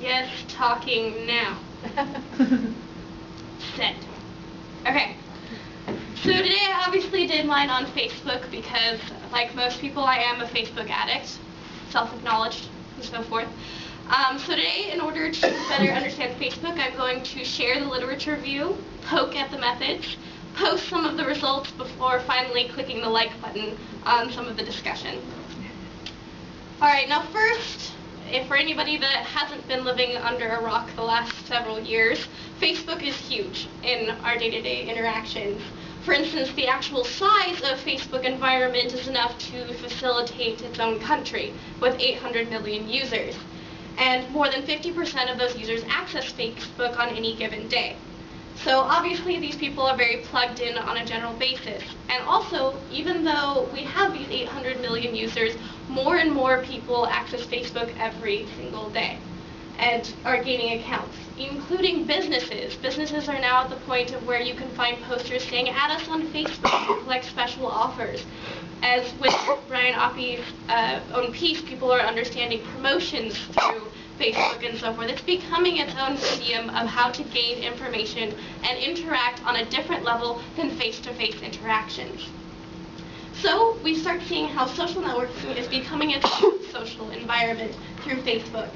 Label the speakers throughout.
Speaker 1: Yes, talking now. Set. Okay. So today I obviously did mine on Facebook because, like most people, I am a Facebook addict, self-acknowledged and so forth. So today, in order to better understand Facebook, I'm going to share the literature review, poke at the methods, post some of the results before finally clicking the like button on some of the discussion. Alright, now first, for anybody that hasn't been living under a rock the last several years, Facebook is huge in our day-to-day interactions. For instance, the actual size of Facebook environment is enough to facilitate its own country, with 800 million users. And more than 50% of those users access Facebook on any given day. So obviously these people are very plugged in on a general basis. And also, even though we have these 800 million users, more and more people access Facebook every single day and are gaining accounts, including businesses. Businesses are now at the point of where you can find posters saying, add us on Facebook to collect special offers. As with Brian Oppie's own piece, people are understanding promotions through Facebook and so forth. It's becoming its own medium of how to gain information and interact on a different level than face-to-face interactions. So we start seeing how social networking is becoming its own social environment through Facebook.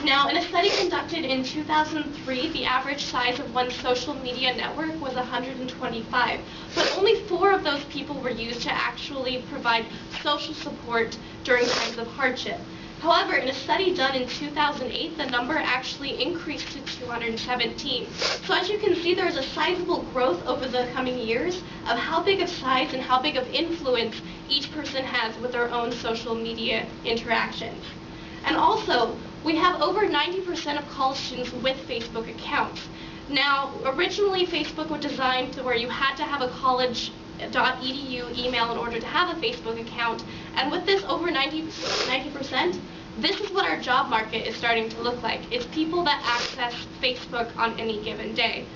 Speaker 1: Now, in a study conducted in 2003, the average size of one social media network was 125, but only 4 of those people were used to actually provide social support during times of hardship. However, in a study done in 2008, the number actually increased to 217. So as you can see, there is a sizable growth over the coming years of how big of size and how big of influence each person has with their own social media interactions. And also, we have over 90% of college students with Facebook accounts. Now, originally Facebook was designed to where you had to have a college.edu email in order to have a Facebook account, and with this over 90%, this is what our job market is starting to look like. It's people that access Facebook on any given day.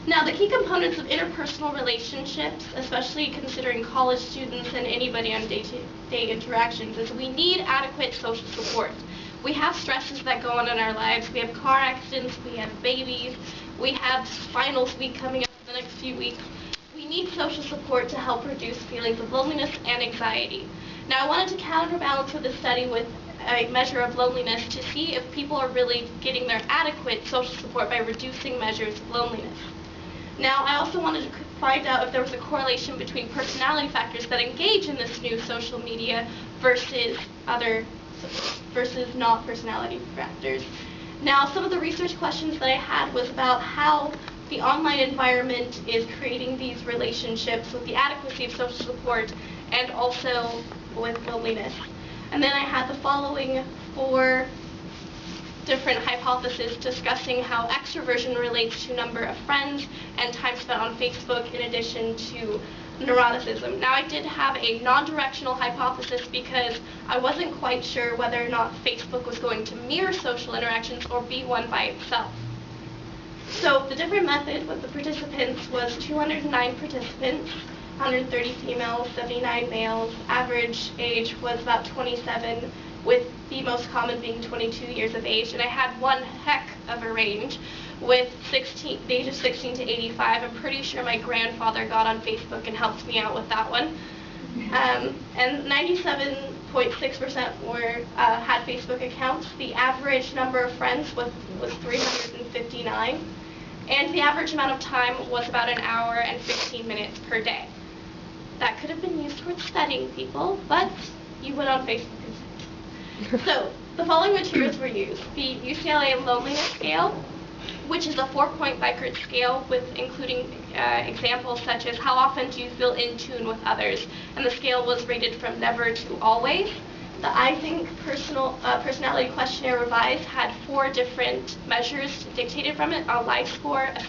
Speaker 1: Now, the key components of interpersonal relationships, especially considering college students and anybody on day-to-day interactions, is we need adequate social support. We have stresses that go on in our lives. We have car accidents, we have babies, we have finals week coming up in the next few weeks. We need social support to help reduce feelings of loneliness and anxiety. Now, I wanted to counterbalance with the study with a measure of loneliness to see if people are really getting their adequate social support by reducing measures of loneliness. Now, I also wanted to find out if there was a correlation between personality factors that engage in this new social media versus not personality factors. Now, some of the research questions that I had was about how the online environment is creating these relationships with the adequacy of social support and also with loneliness. And then I had the following 4 different hypotheses discussing how extroversion relates to number of friends and time spent on Facebook in addition to neuroticism. Now, I did have a non-directional hypothesis because I wasn't quite sure whether or not Facebook was going to mirror social interactions or be one by itself. So the different method with the participants was 209 participants, 130 females, 79 males. Average age was about 27, with the most common being 22 years of age. And I had one heck of a range with the age of 16 to 85. I'm pretty sure my grandfather got on Facebook and helped me out with that one. And 97.6% had Facebook accounts. The average number of friends was 359. And the average amount of time was about an hour and 15 minutes per day. That could have been used towards studying people, but you went on Facebook instead. So, the following materials were used. The UCLA Loneliness Scale, which is a 4-point Likert scale with including examples such as how often do you feel in tune with others, and the scale was rated from never to always. The I Think Personality Questionnaire Revised had 4 different measures dictated from it: a life score, a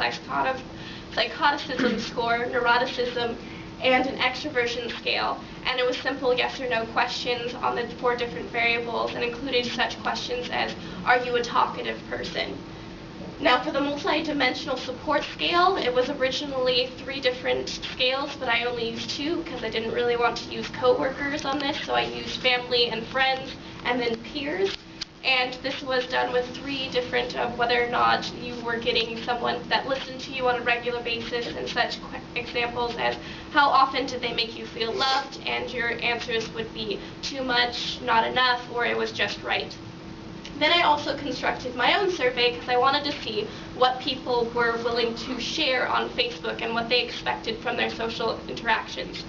Speaker 1: psychoticism score, neuroticism, and an extroversion scale. And it was simple yes or no questions on the 4 different variables and included such questions as, are you a talkative person? Now, for the multi-dimensional support scale, it was originally 3 different scales, but I only used 2 because I didn't really want to use coworkers on this, so I used family and friends and then peers. And this was done with 3 different of whether or not you were getting someone that listened to you on a regular basis, and such examples as how often did they make you feel loved, and your answers would be too much, not enough, or it was just right. Then I also constructed my own survey because I wanted to see what people were willing to share on Facebook and what they expected from their social interactions.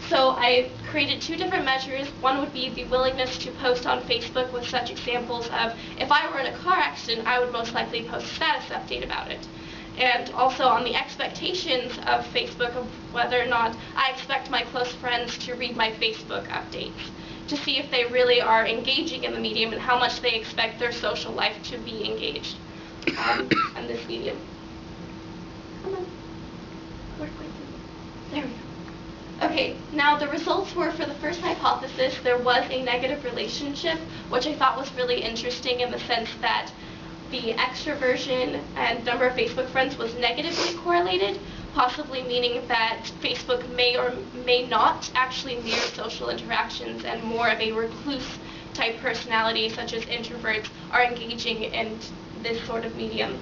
Speaker 1: So I created 2 different measures. One would be the willingness to post on Facebook with such examples of, if I were in a car accident, I would most likely post a status update about it. And also on the expectations of Facebook of whether or not I expect my close friends to read my Facebook updates, to see if they really are engaging in the medium and how much they expect their social life to be engaged in this medium. Come on. Work with me. There we go. Okay, now the results were, for the first hypothesis, there was a negative relationship, which I thought was really interesting in the sense that the extroversion and number of Facebook friends was negatively correlated, possibly meaning that Facebook may or may not actually mirror social interactions, and more of a recluse type personality, such as introverts, are engaging in this sort of medium.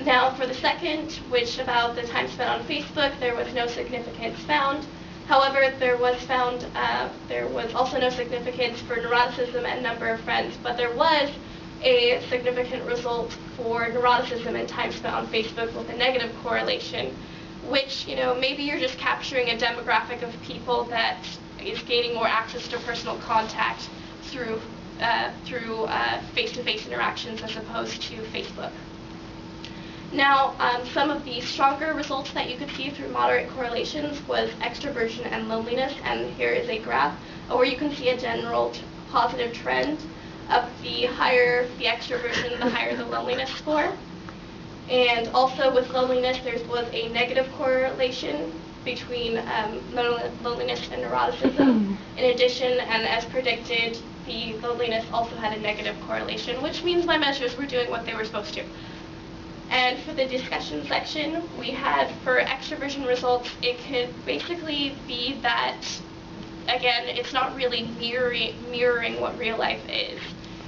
Speaker 1: Now for the second, which about the time spent on Facebook, there was no significance found. However, there was also no significance for neuroticism and number of friends, but there was a significant result for neuroticism and time spent on Facebook with a negative correlation, which, maybe you're just capturing a demographic of people that is gaining more access to personal contact through face-to-face interactions as opposed to Facebook. Now, some of the stronger results that you could see through moderate correlations was extroversion and loneliness, and here is a graph where you can see a general positive trend of the higher the extroversion, the higher the loneliness score. And also with loneliness, there was a negative correlation between loneliness and neuroticism. In addition, and as predicted, the loneliness also had a negative correlation, which means my measures were doing what they were supposed to. And for the discussion section, we had, for extroversion results, it could basically be that, again, it's not really mirroring what real life is,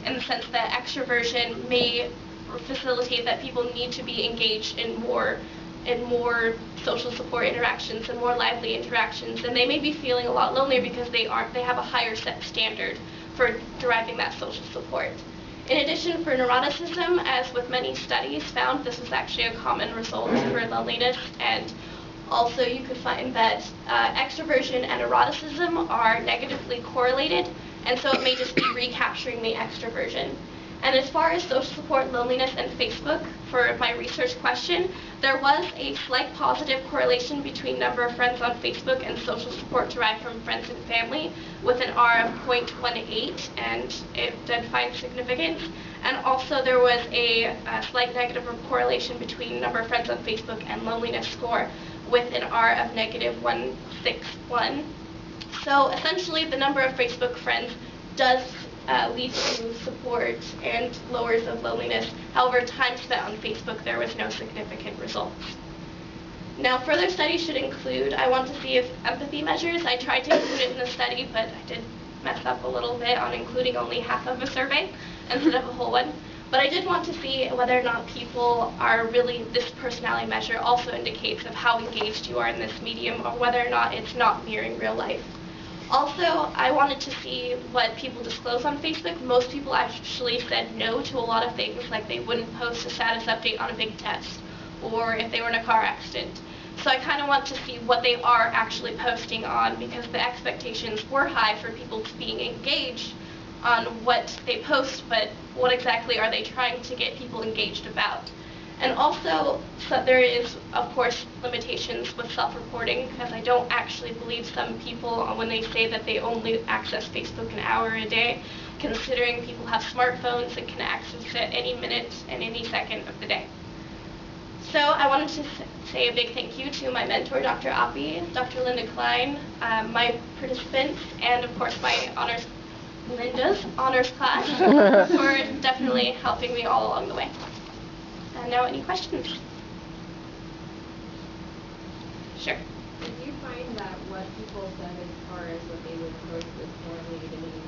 Speaker 1: in the sense that extroversion may facilitate that people need to be engaged in more social support interactions and more lively interactions, and they may be feeling a lot lonelier because they have a higher set standard for deriving that social support. In addition, for neuroticism, as with many studies found, this was actually a common result for loneliness, and also you could find that extroversion and neuroticism are negatively correlated, and so it may just be recapturing the extroversion. And as far as social support, loneliness, and Facebook, for my research question, there was a slight positive correlation between number of friends on Facebook and social support derived from friends and family, with an R of 0.18, and it did find significance. And also there was a slight negative correlation between number of friends on Facebook and loneliness score, with an R of negative 161. So essentially, the number of Facebook friends does lead to support and lowers of loneliness. However, time spent on Facebook, there was no significant results. Now, further studies should include, I want to see if empathy measures. I tried to include it in the study, but I did mess up a little bit on including only half of a survey instead of a whole one. But I did want to see whether or not people are really, this personality measure also indicates of how engaged you are in this medium, or whether or not it's not mirroring real life. Also, I wanted to see what people disclose on Facebook. Most people actually said no to a lot of things, like they wouldn't post a status update on a big test, or if they were in a car accident. So I kind of want to see what they are actually posting on, because the expectations were high for people to being engaged on what they post, but what exactly are they trying to get people engaged about? And also, so there is, of course, limitations with self-reporting, because I don't actually believe some people when they say that they only access Facebook an hour a day, considering people have smartphones and can access it any minute and any second of the day. So I wanted to say a big thank you to my mentor, Dr. Appy, Dr. Linda Klein, my participants, and of course my Linda's honors class for definitely helping me all along the way. Now, any questions? Sure.
Speaker 2: Did you find that what people said as far as what they would post was correlated in any